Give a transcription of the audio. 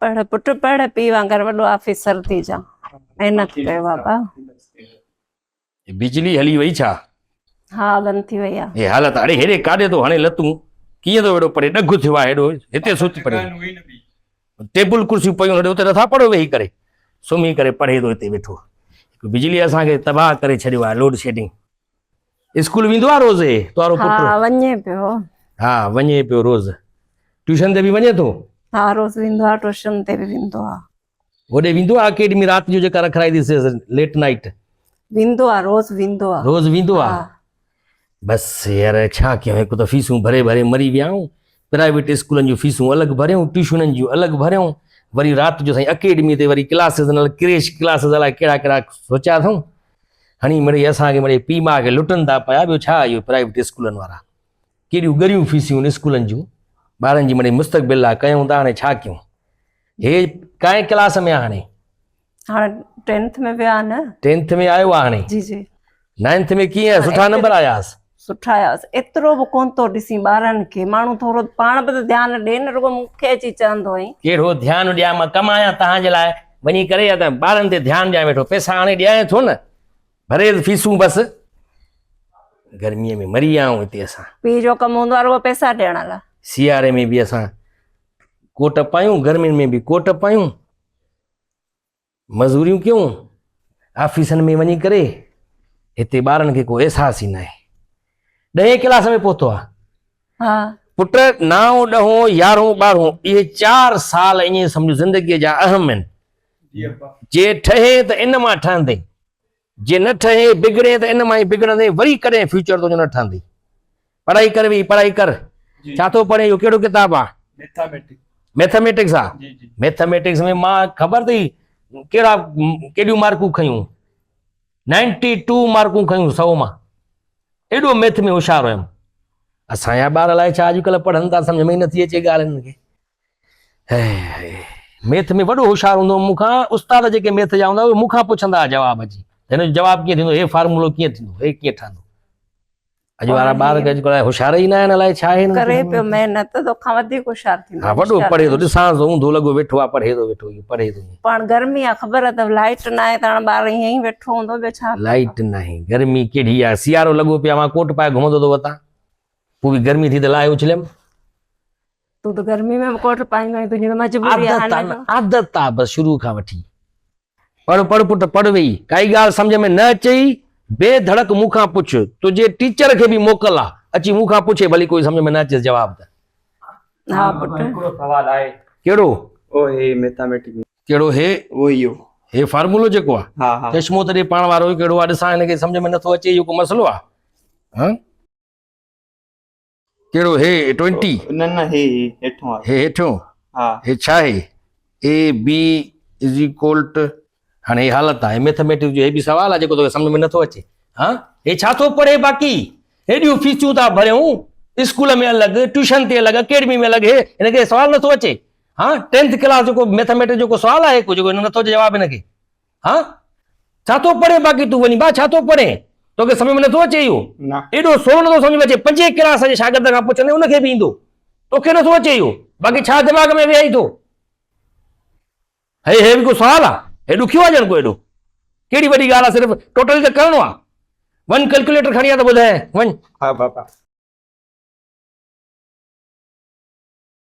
पढ़ पुट पढ़ पी वांगर वॾो ऑफिसर थी जा महिनत कयो बाबा। बिजली हली वई छा? हाँ बंदि थी वई आहे। हे हालत अड़े हेॾे काॾे तो हाणे लतूं कीअं तो हेॾो परे ॾगु थियो आहे हेॾो हिते सुत परे टेबल कुर्सियूं पयूं हेॾे उते नथा पढ़ो वेही करे सुम्ही करे पढ़े थो हिते वेठो। बिजली असांखे तबाह करे छॾियो आहे लोड शेडिंग। स्कूल वेंदो आहे रोज़ हे तुंहिंजो पुटु? हाँ वञे पियो। हा वञे पियो रोज़। ट्यूशन ते बि वञे थो? हाँ रोज़ वेंदो आहे ट्यूशन ते बि वेंदो आहे। होॾे वेंदो आहे अकेडमी राति जो जेका रखाई अथसि लेट नाइट? वेंदो आहे रोज़ वेंदो आहे। रोज़ वेंदो आहे? बसि यार छा कयूं हिकु त फीसूं भरे भरे मरी विया आहियूं। प्राइवेट स्कूलनि जूं फीसूं अलॻि भरियूं ट्यूशननि जूं अलॻि भरियूं वरी राति जो साईं अकेडमी ते वरी क्लासिस क्रेश क्लासिस अलाए कहिड़ा कहिड़ा सोचिया अथऊं। हणी मिड़ई असांखे मिड़ई पीउ माउ खे लुटनि था पिया। ॿियो छा इहो प्राइवेट स्कूलनि वारा केॾियूं ॻरियूं फीसियूं आहिनि स्कूलनि जूं। ॿारनि जी मिड़ई मुस्तक़बिल आहे कयूं था हाणे छा कयूं। हे काएं क्लास में आहे हाणे? हाणे 10th में विया न। 10th में आयो आहे हाणे? जी जी। 9th में कीअं सुठा नंबर आयासि? सुठा आयासि। एतिरो बि कोन थो ॾिसी ॿारनि खे माण्हू थोरो पाण बि त ध्यानु ॾे न रुॻो मूंखे अची चवंदो हुई। कहिड़ो ध्यानु ॾियां मां कमायां तव्हांजे लाइ वञी करे या त ॿारनि ते ध्यानु ॾियां वेठो पैसा हाणे ॾियां थो न भरे फीसूं बसि। गर्मीअ में मरी विया आहियूं हिते असां। पीउ जो कमु हूंदो आहे रुॻो पैसा ॾियण लाइ। सियारे में बि असां कोट पायूं गर्मियुनि में बि कोट पायूं मज़ूरियूं कयूं ऑफिसनि में वञी करे। हिते ॿारनि खे को अहसासु ई न आहे। 10वीं क्लास में पहुतो आहे? हा पुट 9, 10, 11, 12 इहे 4 साल ईअं सम्झो ज़िंदगीअ जा अहम आहिनि। जे ठहे त इन मां ठहंदे जे न ठहे बिगड़े त इन मां ई बिगड़ंदे वरी कॾहिं फ्यूचर तुंहिंजो न ठहंदी। पढ़ाई कर बि पढ़ाई कर। छा थो पढ़े इहो कहिड़ो किताबु आहे? मैथमेटिक्स आहे? मैथमेटिक्स में मां ख़बर अथई केॾियूं मार्कूं खयूं? 92 मार्कूं खयूं 100 मां। एॾो मैथ में होशियारु हुयमि। असांजा ॿार अलाए छा अॼुकल्ह पढ़नि था सम्झ में ई नथी अचे ॻाल्हि हिननि खे। मैथ में वॾो होशियारु हूंदो मूंखां। उस्ताद जेके मैथ जा हूंदा उहे मूंखां पुछंदा हुआ जवाब अची हिन जो जवाबु कीअं थींदो हे फार्मूलो कीअं थींदो हे कीअं ठहंदो। अॼु वारा ॿार खे अॼुकल्ह होशियार ई न आहिनि अलाए छा आहे। करे पियो महिनत तोखां वधीक होशियारु थींदो। हा वॾो पढ़े थो ॾिसां थो ऊंधो लॻो वेठो आहे पढ़े थो वेठो पढ़े थो। पाण गर्मी आहे ख़बर अथव लाइट न आहे त हाणे ॿार ईअं ई वेठो हूंदो ॿियो छा। लाइट न आहे गर्मी कहिड़ी आहे। सियारो लॻो पियो आहे मां कोट पाए घुमंदो थो वतां पोइ बि गर्मी थी त लाहे उछलियमि। तूं त गर्मी में कोट पाईंदो आहीं तुंहिंजी त मजबूरी आहे। आदत आहे बसि शुरू खां वठी। पढ़ पढ़ पुट पढ़ वेही काई ॻाल्हि सम्झ में न अचई बेधड़क मूंखां पुछ। तुंहिंजे टीचर खे बि मोकल आहे अची मूंखां पुछे भली कोई सम्झ में न अचे जवाब त। हा पुट हिकिड़ो सवाल आहे। कहिड़ो? ओ हे मैथमेटिक्स कहिड़ो हे? वो इहो हे फार्मूलो जेको आहे? हा हा चश्मो तॾहिं पाण वारो कहिड़ो आहे ॾिसां हिनखे सम्झ में नथो अचे इहो को मसलो आहे? कहिड़ो हे 20? न न हे हेठों आहे। हे हेठों? हा हे छा आहे? A/B हाणे हे हालत आहे मैथमेटिक्स जो हे बि सवाल आहे जेको तोखे सम्झ में नथो अचे। हा हे छा थो पढ़े बाक़ी हेॾियूं फीसियूं था भरियूं स्कूल में अलॻि ट्यूशन ते अलॻि अकेडमी में अलॻि हिनखे सवाल नथो अचे। हा 10th क्लास जेको मैथमेटिक्स जो सवाल आहे जेको नथो अचे जवाबु हिनखे। हा छा थो पढ़े बाक़ी तूं वञी छा थो पढ़े तोखे सम्झ में नथो अचे इहो? एॾो सोन नथो सम्झ में अचे 5 क्लास जे शागिर्द खां पुछंदे उनखे बि ईंदो तोखे नथो अचे इहो बाक़ी छा दिमाग़ में विहाई थो। हे बि को सवाल आहे? हे ॾुखियो आहे ॼण को एॾो कहिड़ी वॾी ॻाल्हि आहे सिर्फ़ु टोटल त करिणो आहे। वञ कैलकुलेटर खणी आ त ॿुधाए वञ। हा बाबा।